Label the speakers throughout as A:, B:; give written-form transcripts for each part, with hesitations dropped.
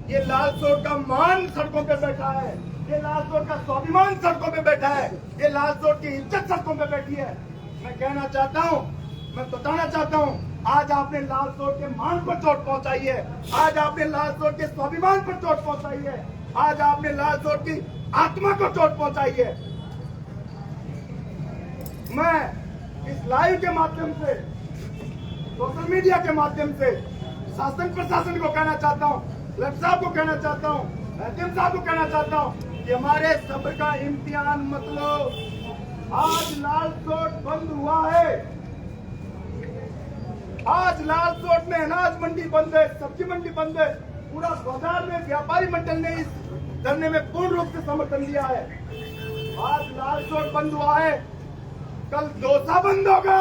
A: ये लालसोट का मान सड़कों पे बैठा है, ये लालसोट का स्वाभिमान सड़कों पे बैठा है, ये लालसोट की इज्जत सड़कों पे बैठी है। मैं कहना चाहता हूँ, मैं बताना चाहता हूँ, आज आपने लालसोट के मान पर चोट पहुंचाई है, आज आपने लालसोट के स्वाभिमान पर चोट पहुंचाई है, आज आपने लालसोट की आत्मा को चोट पहुंचाई है। मैं इस लाइव के माध्यम से, सोशल मीडिया के माध्यम से शासन प्रशासन को कहना चाहता हूँ, कलेक्टर साहब को कहना चाहता हूँ, एसडीएम साहब को कहना चाहता हूँ कि हमारे सब्र का इम्तिहान मत लो। आज लालसोट बंद हुआ है, आज लालसोट में अनाज मंडी बंद है, सब्जी मंडी बंद है, पूरा बाजार में व्यापारी मंडल ने इस धरने में पूर्ण रूप से समर्थन दिया है। आज लालसोट बंद हुआ है, कल दौसा बंद होगा,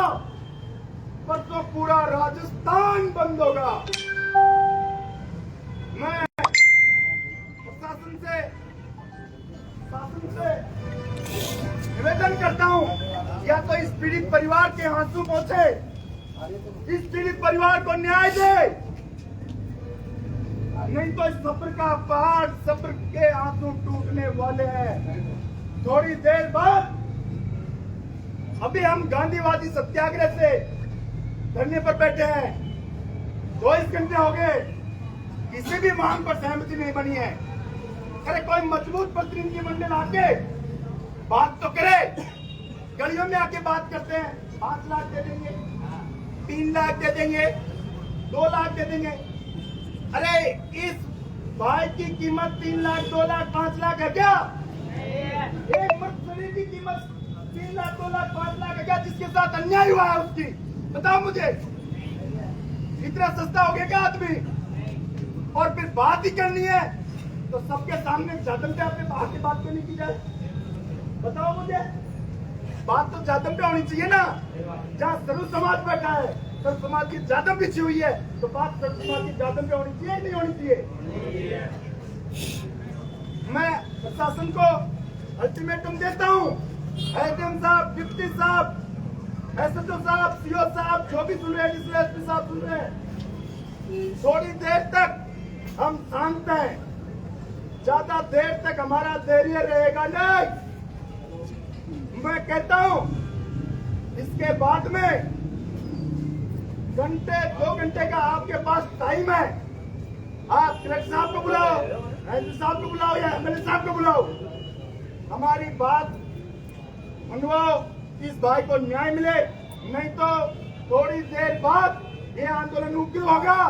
A: परसों पूरा राजस्थान बंद होगा। मैं शासन से निवेदन करता हूं, या तो इस पीड़ित परिवार के आंसू पहुंचे, इस पीड़ित परिवार को न्याय दे, नहीं तो इस सब्र का पहाड़, सब्र के आंसू टूटने वाले हैं। थोड़ी देर बाद अभी हम गांधीवादी सत्याग्रह से धरने पर बैठे हैं, 24 घंटे हो गए, किसी भी मांग पर सहमति नहीं बनी है। अरे कोई मजबूत प्रतिनिधिमंडल आके बात तो करे, गलियों में आके बात करते हैं, 5 लाख दे देंगे, 3 लाख दे देंगे, 2 लाख दे देंगे। अरे इस भाई की कीमत 3 लाख, 2 लाख, 5 लाख है क्या? एक मर्द शरीर की कीमत 3 लाख, 2 लाख, 5 लाख है क्या? जिसके साथ अन्याय हुआ है उसकी, बताओ मुझे, इतना सस्ता हो गया क्या आदमी? और फिर बात ही करनी है तो सबके सामने जादम पे आपने बाहर की बात क्यों नहीं की जाए? बताओ मुझे, बात तो जादम पे होनी चाहिए ना, जहाँ सर्व समाज बैठा है, सर्व समाज की जादम बिछी हुई है, तो बात सर्व समाज की जादम पे होनी चाहिए नहीं होनी चाहिए? मैं प्रशासन को अल्टीमेटम देता हूँ, एसडीएम साहब, डिप्टी साहब, एसएचओ साहब, सीओ साहब, जो भी सुन रहे हैं, एसपी साहब सुन रहे हैं, थोड़ी देर तक हम शांत हैं, ज्यादा देर तक हमारा धैर्य रहेगा नहीं। मैं कहता हूं इसके बाद में घंटे 2 घंटे का आपके पास टाइम है, आप कलेक्टर साहब को बुलाओ, एसपी साहब को बुलाओ या एमएलए साहब को बुलाओ, हमारी बात मनवाओ, इस भाई को न्याय मिले। नहीं तो थोड़ी देर बाद ये आंदोलन उग्र होगा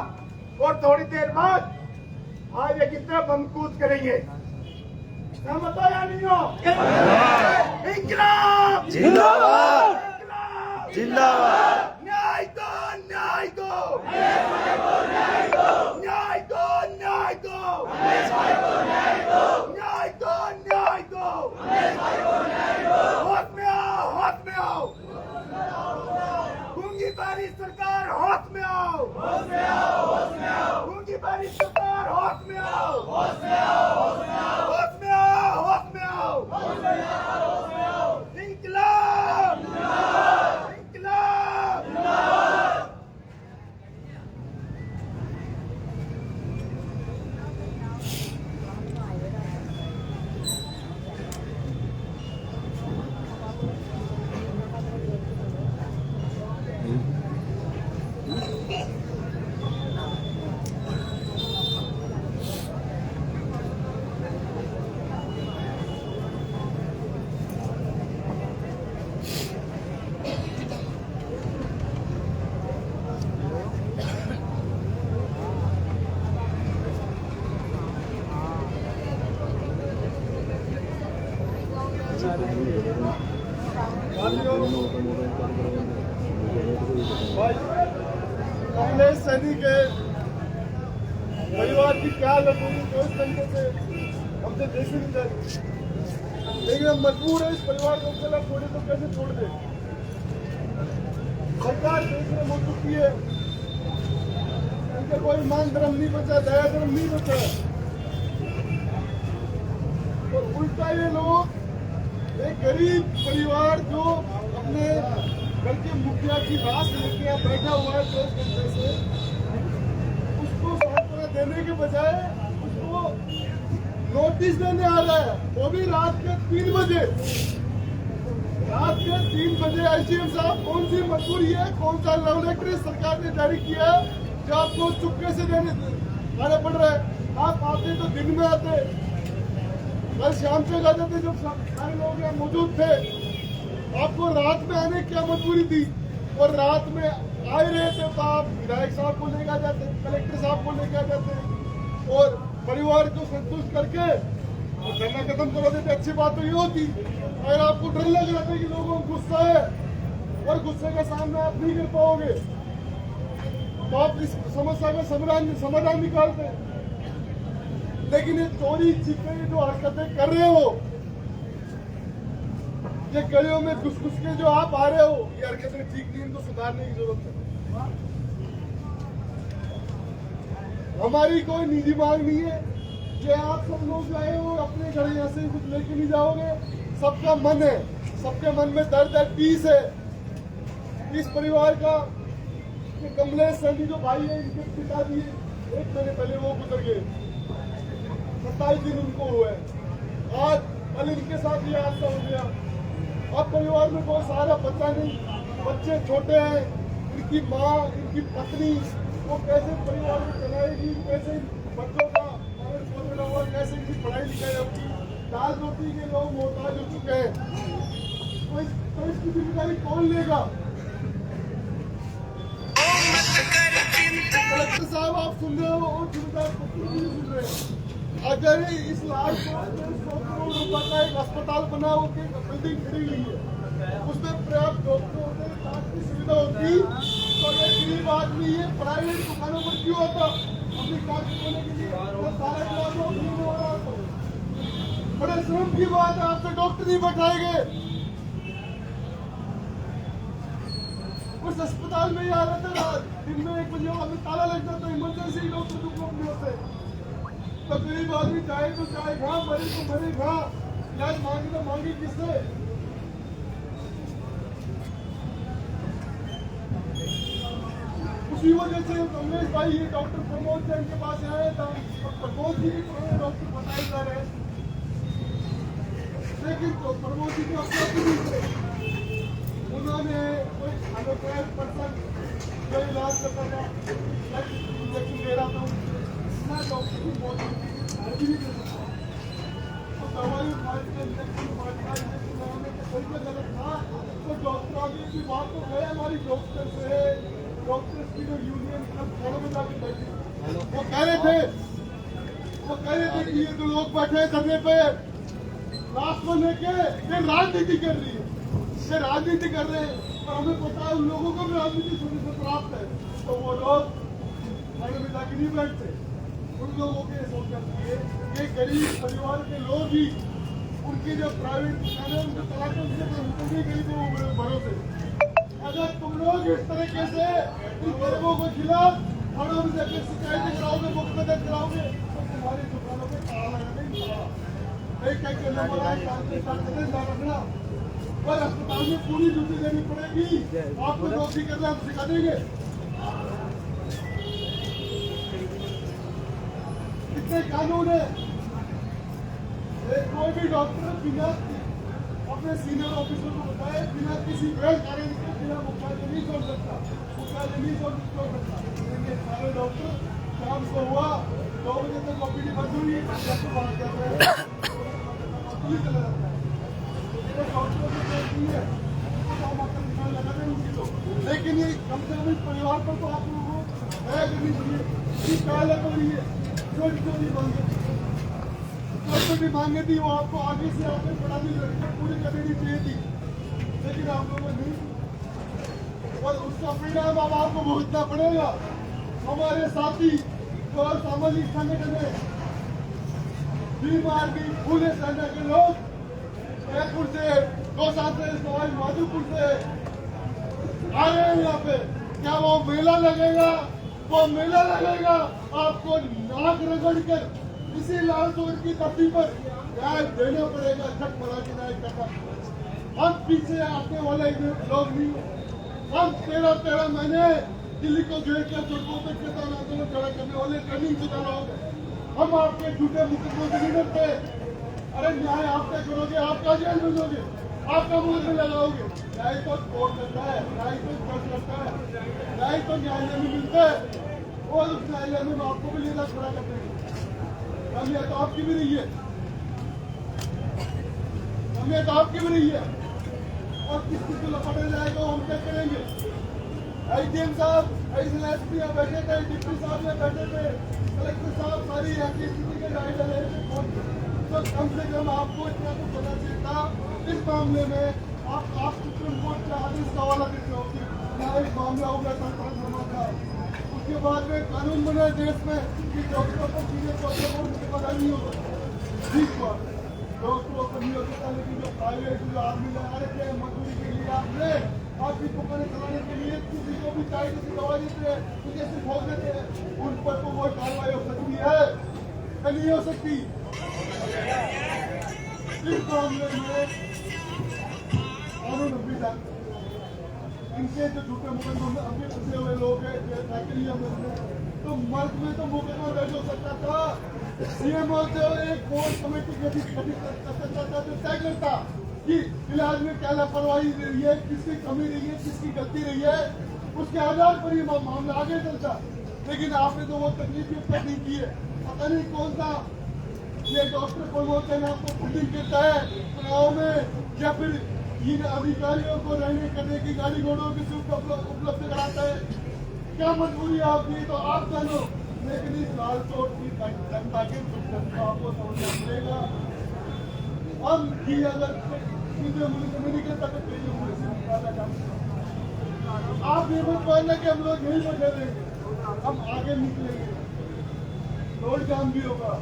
A: और थोड़ी देर बाद हाईवे की तरफ हम कूद करेंगे। सहमत हो या नहीं हो? इंकलाब
B: जिंदाबाद,
A: इंकलाब
B: जिंदाबाद,
A: न्याय दो, न्याय दो, न्याय दो, न्याय दो, न्याय दो, न्याय दो, न्याय दो, होश में आओ, होश में आओ, गूंगी बारी सरकार होश में आओ, गूंगी बारी सरकार होश में आओ, होश में आओ, होश में आओ, इंकलाब, इंकलाब।
C: कांग्रेस सैनिक है, परिवार की क्या लगेगी, 24 घंटे से हमसे जैसे नहीं जा रही, लेकिन हम मजबूर है इस परिवार को अकेला छोड़े तो कैसे छोड़ दे। सरकार देश में हो चुकी है, इनका कोई मान धर्म नहीं बचा, दया धर्म नहीं बचा, और उल्टा ये लोग एक गरीब परिवार जो अपने घर के मुखिया की बात लेके यहाँ बैठा हुआ है 24 घंटे से, उसको सांत्वना देने के बजाय उसको नोटिस देने आ रहा है, वो भी रात के 3 बजे। रात के 3 बजे आईसीएम साहब, कौन सी मजबूरी है, कौन सा लव लेटर सरकार ने जारी किया है जो आपको चुपके से आना पड़ रहा है? आप आते तो दिन में आते, कल शाम से आ जाते जब सारे लोग यहाँ मौजूद थे। आपको रात में आने की क्या मजबूरी थी? और रात में आ ही रहे थे तो आप विधायक साहब को लेकर आ जाते, कलेक्टर साहब को लेकर आ जाते और परिवार को संतुष्ट करके धरना खत्म करा देते। अच्छी बात तो ये होती। अगर आपको डर लग रहा था कि लोगों को गुस्सा है और गुस्से का सामना आप नहीं कर पाओगे तो आप इस समस्या का समाधान निकालते। लेकिन ये चोरी छिपे जो हरकतें कर रहे हो, ये गलियों में घुस घुस के जो आप आ रहे हो, ये हरकतें ठीक नहीं, इनको सुधारने की जरूरत है। हमारी कोई निजी मांग नहीं है। ये आप सब लोग आए हो अपने घर, यहाँ से कुछ लेके नहीं जाओगे। सबका मन है, सबके मन में दर्द है, टीस है। इस परिवार का कमलेश सैनी जो भाई है, इनके पिताजी 1 महीने पहले वो गुजर गए, 27 दिन उनको हुए। आज कल इनके साथ ये हादसा हो गया। अब परिवार में कोई सहारा बचा नहीं, बच्चे छोटे हैं, इनकी माँ, इनकी पत्नी, वो कैसे परिवार को चलाएगी, कैसे बच्चों का और कैसे इनकी पढ़ाई लिखाई होगी। दाल रोटी के लोग मोहताज हो चुके हैं, तो इसकी जिम्मेदारी कौन लेगा? कलेक्टर साहब आप सुन रहे हो और जिम्मेदार नहीं सुन रहे हैं। अगर इस लाख 100 करोड़ रुपए का एक अस्पताल बना होकर बिल्डिंग खड़ी हुई है, उसमें पर्याप्त डॉक्टर होते, जांच की सुविधा होती, तो ये गरीब आदमी ये प्राइवेट दुकानों पर क्यों आता? अपनी जांच करने के लिए सारा इलाज हो रहा था। बड़े श्रम की बात है, आपसे डॉक्टर नहीं बैठाए गए। उस अस्पताल में आ रहा था दिन में 1 बजे अभी ताला लग जाता, इमरजेंसी डॉक्टर दुकान में होते। तो गरीब आदमी चाहे तो चाहे खा, मरे तो मरे खा, इलाज मांगे तो मांगे किससे? उसी वजह से कमलेश भाई ये डॉक्टर प्रमोद जैन के पास आए था और प्रमोद जी भी पुराने डॉक्टर बताए जा रहे हैं, लेकिन तो प्रमोद जी को अपना थे। उन्होंने कोई अनोक्राइज पर्सन जो इलाज करता था, इंजेक्शन दे रहा था, ना डॉक्टर की मौजूदगी तो दवाई इंजेक्शन लगाने का कोई गलत था। तो डॉक्टर आगे की बात तो है, हमारी डॉक्टर से डॉक्टर्स की जो यूनियन थोड़े में जाके बैठी, वो कह रहे थे कि ये जो लोग बैठे धरने पे लास्ट में लेके ये राजनीति कर रही है, ये राजनीति कर रहे हैं और हमें पता है उन लोगों को भी राजनीति सुनने से प्राप्त है। तो वो लोग धरने में जाके नहीं बैठते। उन लोगों के सोच करती है ये गरीब परिवार के लोग ही, उनकी जो प्राइवेट दुकानें उनके तलाशों से भी गरीबों भरोसे। अगर तुम लोग इस तरीके से इन गरीबों को खिलाफ थानों में जाकर शिकायतें कराओगे, मुकदमे दर्ज कराओगे, तो तुम्हारी दुकानों पे ताला लगना ही पड़ा। एक नंबर आए रखना और अस्पताल में पूरी ड्यूटी देनी पड़ेगी। आपको नौकरी करना हम सिखा देंगे। कितने कानून है, कोई भी डॉक्टर बिना अपने सीनियर ऑफिसर को बताए, बिना किसी गैर कारण के, बिना मुख्यालय नहीं छोड़ सकता, मुख्यालय नहीं छोड़ सकता। लेकिन सारे डॉक्टर शाम को हुआ 2 बजे तक ओपीडी बंद हुई, डॉक्टर बाहर कर रहे हैं, चला जाता है। लेकिन ये कम से कम इस परिवार पर तो आप लोगों को दया करनी चाहिए। पहले तो ये छोटी मांगे थी वो आपको आगे से आगे बढ़ानी पूरी कर देनी चाहिए थी, लेकिन आप लोगों ने नहीं, और उसका परिणाम अब आपको भुगतना पड़ेगा। हमारे साथी जो सामाजिक संगठन है, बीमार की पूरे सेना के लोग जयपुर से, गौसा से, सवाई माधोपुर से आ रहे हैं यहाँ पे। क्या वो मेला लगेगा? वो मेला लगेगा, आपको नाक रगड़ कर इसी लाल चौक की धरती पर न्याय देना पड़ेगा। झट पड़ा के न्याय करना। हम पीछे आने वाले लोग नहीं, हम 13 महीने दिल्ली को घेर कर सड़कों पर किसान आंदोलन खड़ा करने वाले ट्रेनिंग शुदा लोग हैं। हम आपके झूठे मुकदमों से नहीं डरते। अरे न्याय आप तय करोगे, आपका जेल में दोगे, आपका मुंह में लगाओगे। न्याय तो कोर्ट करता है, न्याय तो जज करता है, न्याय तो न्यायालय में मिलता है और उस न्यायालय में आपको भी लेना खड़ा करते हैं। अहमियत आपकी भी नहीं है, अहमियत आपकी भी नहीं है। और किस किस को लपटा जाएगा हम क्या करेंगे? आईजीएम साहब, एडिशनल एसपी यहाँ बैठे थे, डिप्टी साहब यहाँ बैठे थे, कलेक्टर साहब सारी यहाँ की स्थिति के राय डाले। तो कम से कम आपको इतना तो पता चाहिए था इस मामले में आप सुप्रीम कोर्ट के आदेश का हवाला देते हो कि यहाँ एक मामला हो गया था। उसके बाद में कानून बना देश में कि डॉक्टरों को सीधे डॉक्टर को मुझे पता नहीं होगा। ठीक बात, डॉक्टरों को नहीं होता, लेकिन जो प्राइवेट जो आदमी लगा रहे थे मजदूरी के लिए आपने आपकी दुकानें चलाने के लिए किसी को भी चाहे किसी दवा देते हैं, मुझे सिर्फ भोग देते हैं, उन पर तो वो कार्रवाई हो सकती है या नहीं हो सकती? इस मामले में कानून अभी तक इनके जो झूठे मुकदमों में अभी फंसे हुए लोग हैं तो मर्द में तो मुकदमा दर्ज हो सकता था। सीएम जो एक कोर्ट कमेटी गठित कर सकता था जो तय करता कि इलाज में क्या लापरवाही रही है, किसकी कमी रही है, किसकी गलती रही है, उसके आधार पर ये मामला आगे चलता। लेकिन आपने तो वो तकलीफ भी तक नहीं की है। पता नहीं कौन सा ये डॉक्टर प्रमोशन आपको फंडिंग करता है चुनाव में, या फिर इन अधिकारियों को रहने करने की गाड़ी घोड़ों की सुविधा उपलब्ध कराता है। क्या मजबूरी है आपकी तो आप जानो, लेकिन इस लाल चोट की जनता के आपको समझना पड़ेगा। हम की अगर मुझे मुल्क में निकलता तो कई मुल्क से निकाला जाता। आप ये मत मानना कि हम लोग यही बैठे रहेंगे, हम आगे निकलेंगे, रोड जाम भी होगा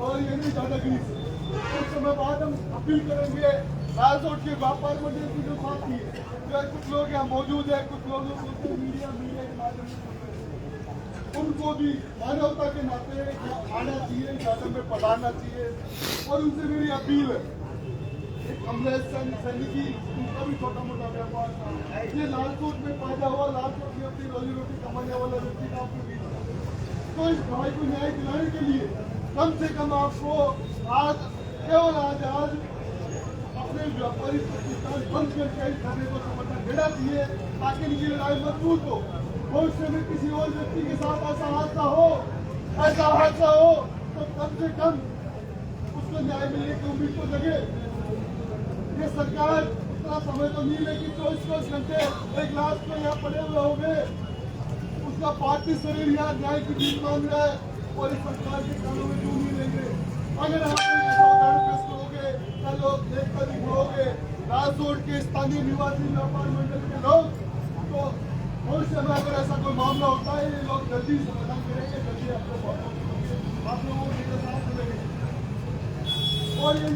C: और ये नहीं दादागिरी से। कुछ समय बाद हम अपील करेंगे लाल चोट के व्यापार मंडल की जो साथी है, कुछ लोग यहाँ मौजूद है, कुछ लोग सोशल मीडिया के माध्यम से उनको भी मानवता के नाते आना चाहिए, शासन में पढ़ाना चाहिए। और उनसे मेरी अपील है, एक अमलेश सैनिकी उनका भी छोटा मोटा व्यापार था, ये लाल चोट में पैदा हुआ, लाल चोट में अपनी रोजी रोटी कमाने वाला व्यक्ति का आपके बीच में, तो इस भाई को न्याय दिलाने के लिए कम से कम आपको आज केवल आज अपने व्यापारी प्रतिष्ठान बंद करके इस थाने को समर्थन देना चाहिए ताकि इनकी लड़ाई मजबूत हो। भविष्य में किसी और व्यक्ति के साथ ऐसा हादसा हो तो कम से कम उसको न्याय मिलने की उम्मीद तो लगे। ये सरकार उतना समय तो नहीं लेगी, 24 घंटे एक लाश को यहाँ पड़े हुए होंगे, उसका पार्थिव शरीर यहाँ न्याय की भीख मांग रहा है और इस सरकार के कानों में क्यों नहीं लेंगे? अगर आप पेश करोगे, क्या लोग एकता दिखाओगे राजकोट के स्थानीय निवासी व्यापार मंडल के लोग, तो भविष्य में अगर ऐसा कोई मामला होता है ये लोग जल्दी समाधान करेंगे, जल्दी आप लोगों को साथ मिलेंगे। और इन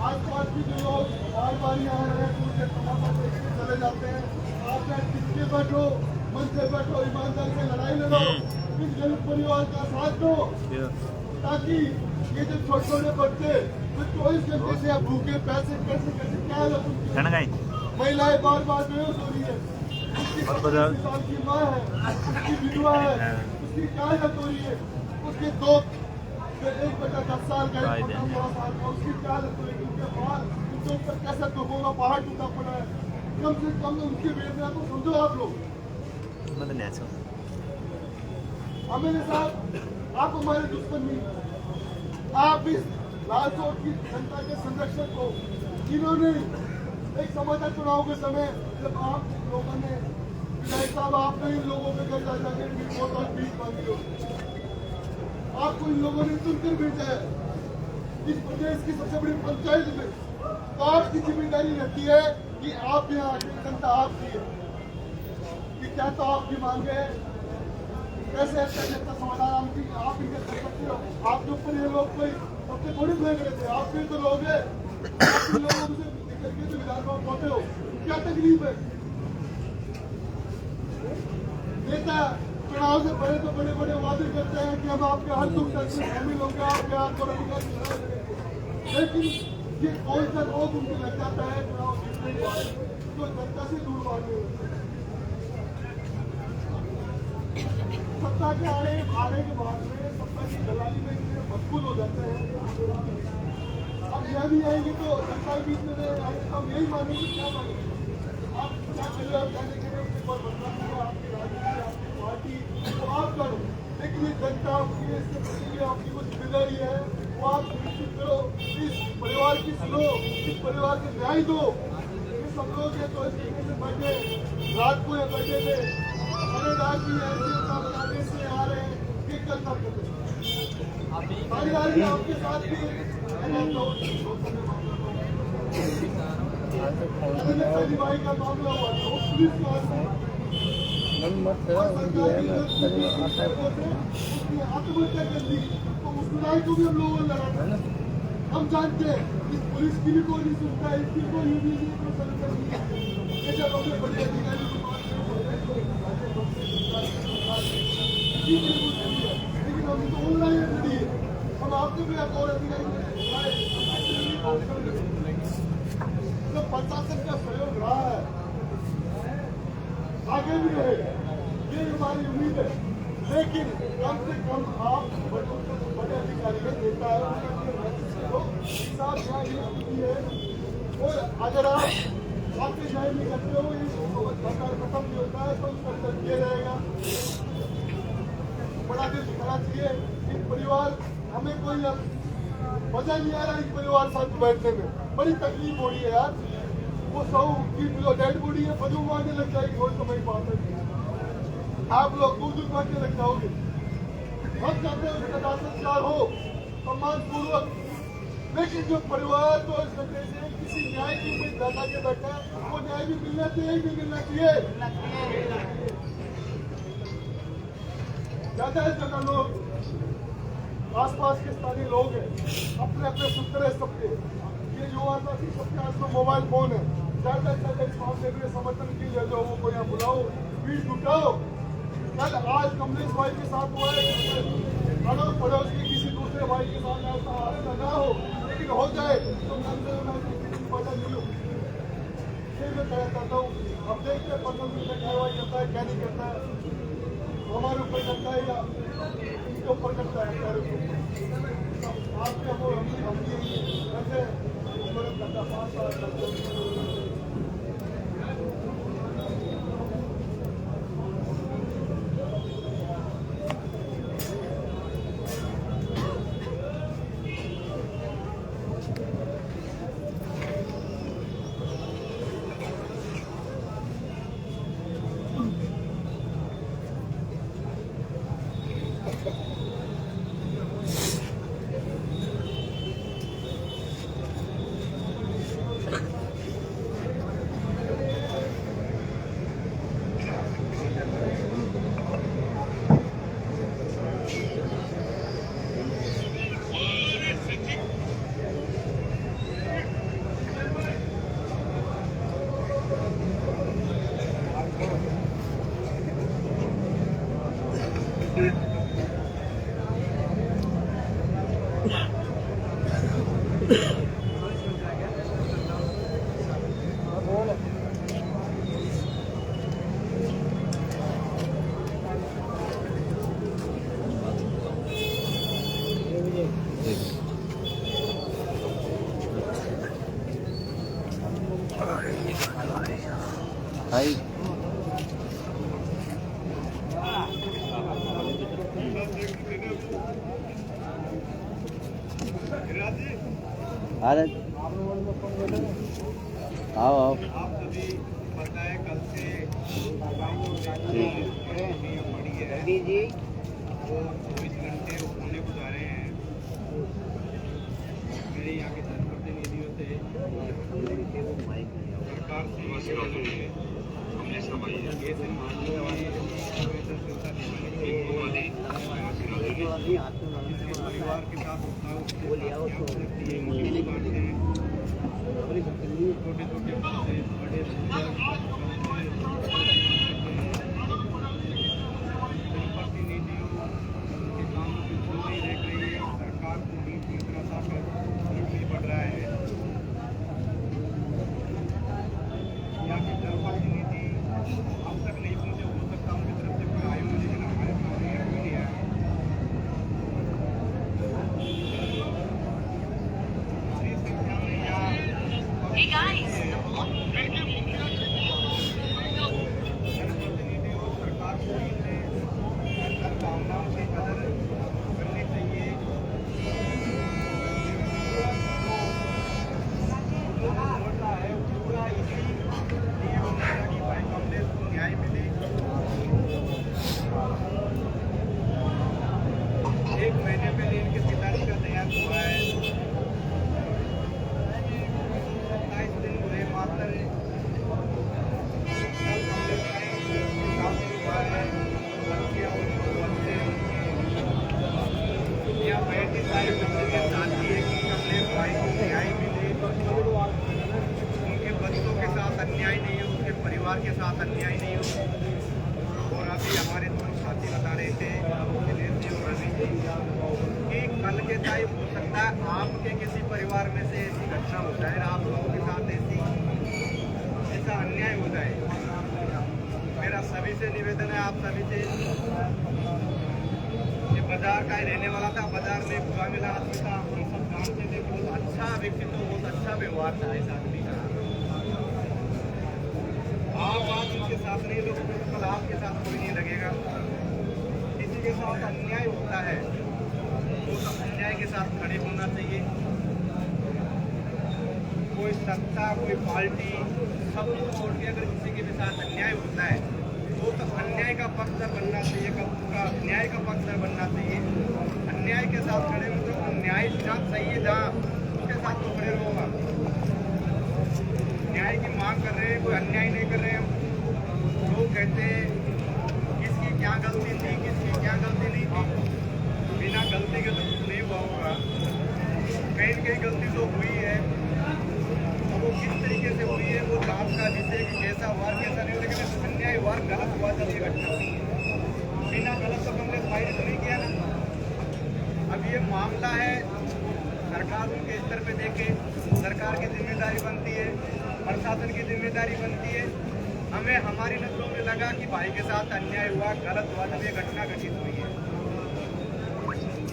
C: आसपास की जो लोग बार बार यहाँ रहे उनके तमाशा देखने चले जाते हैं, आप टिक के बैठो, मन से बैठो, ईमानदार से लड़ाई लड़ो, इस गरीब परिवार का साथ दो ताकि ये जो छोटे छोटे बच्चे 24 घंटे से भूखे पैसे कैसे क्या महिलाएं बार बार बेहोश हो रही है, उसकी 25 साल की माँ है, उसकी विधवा है, उसकी क्या हालत हो रही है, उसके दो एक बच्चा 10 साल का, 15 साल का, उसकी क्या हालत हो रही है, उनके बाद उनके ऊपर कैसा दुखों का पहाड़ टूटा पड़ा है। कम से कम उनकी वेदना को समझो आप लोग। अमीर साहब आप हमारे दुश्मन नहीं, आप इस लाल चौक की जनता के संरक्षक को, जिन्होंने एक समय था चुनाव के समय जब आप लोगों ने विधायक साहब आपने इन लोगों के घर जा जाकर वोट और भीख मांगी हो, आपको इन लोगों ने चुनकर भेजा है इस प्रदेश की सबसे बड़ी पंचायत में, तो आपकी जिम्मेदारी रहती है कि आप यहाँ आकर जनता आपकी है कि क्या तो आपकी मांगे है, कैसे अच्छा समाधान आप इनके कर सकते हो। आपके ऊपर ये लोग कोई सबसे थोड़ी फेंक रहे थे, आप फिर तो लोग हैं, आप इन लोगों से करके तो विधानसभा पहुंचे हो, क्या तकलीफ है? नेता चुनाव से पहले तो बड़े बड़े वादे करते हैं कि हम आपके हर दुख दर्द में शामिल होंगे, आपके हाथ को रखेंगे, लेकिन ये कौन सा रोग उनको लग जाता है चुनाव जीतने के बाद तो जनता से दूर भागने सत्ता के आने के बाद में सत्ता की दलाली में यहाँ भी आएंगे तो सरकार बीच में आएंगे तो हम यही मानेंगे, क्या मानेंगे? आप क्या चल रहे हो, जाने के लिए उसके बाद बदनाम हुआ, आपकी राजनीति, आपकी पार्टी, वो आप करो, लेकिन ये जनता आपकी इसके प्रति आपकी कुछ जिम्मेदारी है, वो आप सुनिश्चित करो, इस परिवार की सुनो, इस परिवार को न्याय दो। ये सब लोग ये तो इस तरीके से बैठे रात को ये बैठे थे, अरे रात भी ऐसे बताने से आ रहे हैं कि कल तक साझेदारी आपके साथ भी भाई का मामला हुआ था, वो पुलिस के हाथ में आत्महत्या कर ली, तो उस लड़ाई को भी हम लोगों ने लड़ा था। हम जानते हैं इस पुलिस की भी कोई नहीं सुनता है, इसकी कोई भी नहीं है, जब हमने बड़े अधिकारी की बात लेकिन हम तो ऑनलाइन खड़ी है, हम आपके भी और अधिकारी तो प्रशासन का सहयोग रहा है, आगे भी रहेगा, ये हमारी उम्मीद है। लेकिन कम से कम आप बड़े अधिकारी है, नेता है, साथ यहाँ ये स्थिति है, और अगर आप आपके न्याय नहीं करते हो, ये सरकार खत्म नहीं होता है तो उसका रिजल्ट ये रहेगा। बड़ा दिल दिखाना चाहिए कि परिवार, हमें कोई मजा नहीं आ रहा इस परिवार साथ बैठने में, बड़ी तकलीफ हो रही है यार। वो 100 की जो डेड बॉडी है बदू मारने लग जाएगी, रोज समय बात है, आप लोग दूर मारने लग जाओगे। हम चाहते हैं उसका दाह संस्कार हो सम्मान पूर्वक, लेकिन जो परिवार तो इस वजह से किसी न्याय की कोई दादा के बैठा है, वो न्याय भी मिलना चाहिए, भी मिलना चाहिए। ज्यादा से ज्यादा लोग आसपास के स्थानीय लोग हैं, अपने अपने सूत्र है सबके, ये जो आदिवासी सबके हाथ में मोबाइल फोन है, ज्यादा से ज्यादा इस मामले में समर्थन की जाए, लोगों को यहाँ बुलाओ, भीड़ जुटाओ। कल आज कमलेश भाई के साथ हुआ है, अड़ोस पड़ोस के किसी दूसरे भाई के साथ ऐसा हादसा ना हो, लेकिन हो जाए तो पता नहीं हो, ये मैं कहना चाहता हूँ। अब देखते हैं 15 दिन में कार्रवाई करता है क्या नहीं करता है, हमारे ऊपर करता है या इनके ऊपर करता है, आपके हम वैसे करता 5 साल
B: भाई अरे आओ आओ
D: आप सभी बताए कल से पड़ी है जी, वो 24 घंटे होने को जा रहे हैं। मेरे यहाँ के जनप्रतिनिधियों से सरकार से ये माननीय परिवार के साथ होता है, छोटे छोटे बच्चे बड़े जनप्रतिनिधियों के कामों की सुन नहीं देख रही है, सरकार को भी पूरी तरह ताकत नहीं बढ़ रहा है। यहाँ के जनप्रतिनिधि अब तक नहीं पहुँचे, हो सकता उनकी तरफ से कोई आए हो, लेकिन हमारे सामने ये नहीं है। बड़ी संख्या बेटी सारी जिंदगी चाहती है कि अपने भाई को न्याय मिले, उनके बच्चों के साथ अन्याय नहीं हो, उनके परिवार के साथ अन्याय नहीं हो। और अभी हमारे दोनों साथी बता रहे थे दिनेश जी और रवि जी कि कल के टाइम हो सकता है आपके किसी परिवार में से ऐसी घटना हो जाए, आप लोगों के साथ ऐसा अन्याय हो जाए। मेरा सभी से निवेदन है, आप सभी से, ये बाजार का ही रहने वाला था, बाजार में बुरा मिला आदमी था, हम सब जानते थे, बहुत अच्छा व्यक्तित्व, बहुत अच्छा व्यवहार था इस आदमी का। आप आज उनके साथ नहीं लोग, कल आपके साथ कोई नहीं लगेगा। किसी के साथ अन्याय होता है तो उस अन्याय के साथ खड़े होना चाहिए। कोई सत्ता, कोई पार्टी, सब कुछ छोड़ के अगर किसी के साथ अन्याय होता है तो अन्याय का पक्षधर बनना चाहिए, न्याय का पक्षधर बनना चाहिए। अन्याय के साथ खड़े हो तो न्याय जहाँ सही है जहाँ उसके साथ तो खड़े रहोगा। न्याय की मांग कर रहे हैं, कोई अन्याय नहीं कर रहे हैं। लोग कहते हैं किसकी क्या गलती थी, किसकी क्या गलती नहीं थी। बिना गलती के तो कुछ नहीं हुआ होगा, कहीं कहीं गलती तो हुई है। वो किस तरीके से हुई है वो जांच का विषय कि कैसा हुआ कैसा नहीं, लेकिन अन्याय हुआ, गलत हुआ जब ये घटना हुई है। बिना गलत तो हमने फायदे तो नहीं किया ना। अब ये मामला है, सरकार उनके स्तर पे देखे, सरकार की जिम्मेदारी बनती है, प्रशासन की जिम्मेदारी बनती है। हमें हमारी नजरों में लगा कि भाई के साथ अन्याय हुआ, गलत हुआ जब ये घटना घटित हुई है।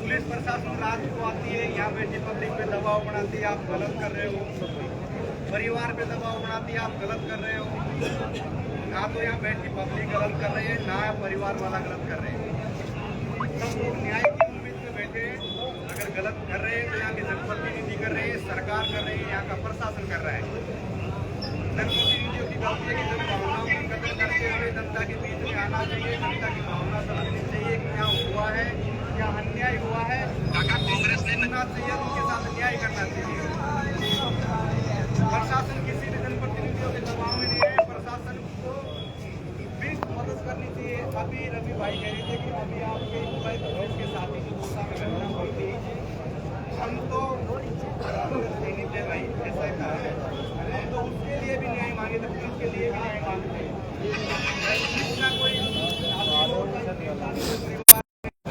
D: पुलिस प्रशासन रात को आती है, यहाँ बैठी पब्लिक पे दबाव बनाती है, आप गलत कर रहे हो। परिवार पे दबाव बनाती है, आप गलत कर रहे हो। ना तो यहाँ बैठी पब्लिक गलत कर रही है, ना परिवार वाला गलत कर रहे हैं। सब लोग न्याय की उम्मीद में बैठे हैं। अगर गलत कर रहे हैं तो यहाँ की जनप्रतिनिधि कर रहे हैं, सरकार कर रही है, यहाँ का प्रशासन कर रहा है। जनप्रतिनिधियों की गलती है कि जन भावनाओं की कदर करते हुए जनता के बीच में आना चाहिए, जनता की भावना समझनी चाहिए कि क्या हुआ है, क्या अन्याय हुआ है। अगर कांग्रेस ने सुनना चाहिए तो उनके साथ न्याय करना चाहिए। प्रशासन किसी भी जनप्रतिनिधियों के दबाव में नहीं है, प्रशासन को भी मदद करनी चाहिए। अभी रवि भाई कह रहे थे कि अभी आपके कांग्रेस के साथी की दूसरा में घटना हुई थी, हम तो नहीं थे भाई, ऐसा कहा है। हम तो उसके लिए भी न्याय मांगे थे, पुलिस के लिए भी न्याय मांगते हैं। कोई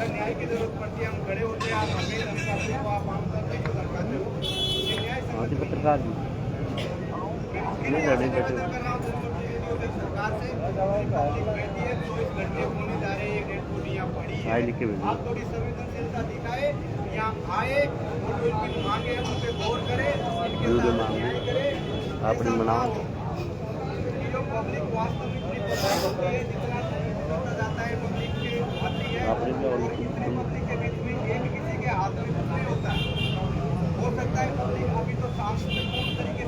D: न्याय की जरूरत पड़ती है, हम खड़े होते हैं, आप हमें आप आम करते हैं,
B: पत्रकार नहीं लड़े बैठे
D: सरकार से कहती है 24 घंटे होने जा रहे हैं, डेढ़ कोटी यहाँ पड़ी है।
B: लिखे
D: आप थोड़ी संवेदनशीलता दिखाए, यहाँ आए और जो इनकी मांगे हैं उन पे गौर करे, इनके साथ न्याय करे,
B: आपने मनाओ।
D: जो पब्लिक वास्तव में होती है, जितना होता जाता है पब्लिक के आती है, और इतने पब्लिक के बीच में एक किसी के हाथ में कुछ नहीं होता। हो सकता है पब्लिक अभी तो शांतिपूर्ण तरीके